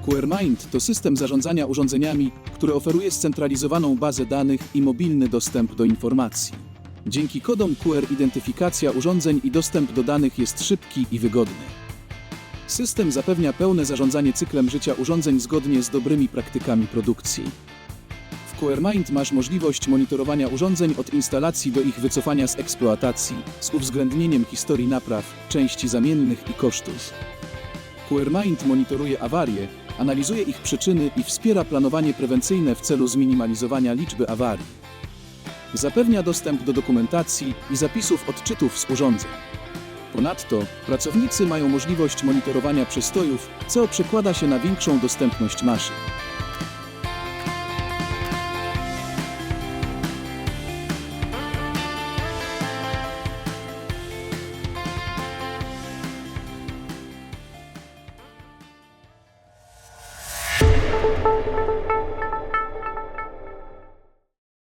QRmaint to system zarządzania urządzeniami, który oferuje scentralizowaną bazę danych i mobilny dostęp do informacji. Dzięki kodom QR identyfikacja urządzeń i dostęp do danych jest szybki i wygodny. System zapewnia pełne zarządzanie cyklem życia urządzeń zgodnie z dobrymi praktykami produkcji. W QRmaint masz możliwość monitorowania urządzeń od instalacji do ich wycofania z eksploatacji, z uwzględnieniem historii napraw, części zamiennych i kosztów. QRmaint monitoruje awarie, analizuje ich przyczyny i wspiera planowanie prewencyjne w celu zminimalizowania liczby awarii. Zapewnia dostęp do dokumentacji i zapisów odczytów z urządzeń. Ponadto pracownicy mają możliwość monitorowania przystojów, co przekłada się na większą dostępność maszyn.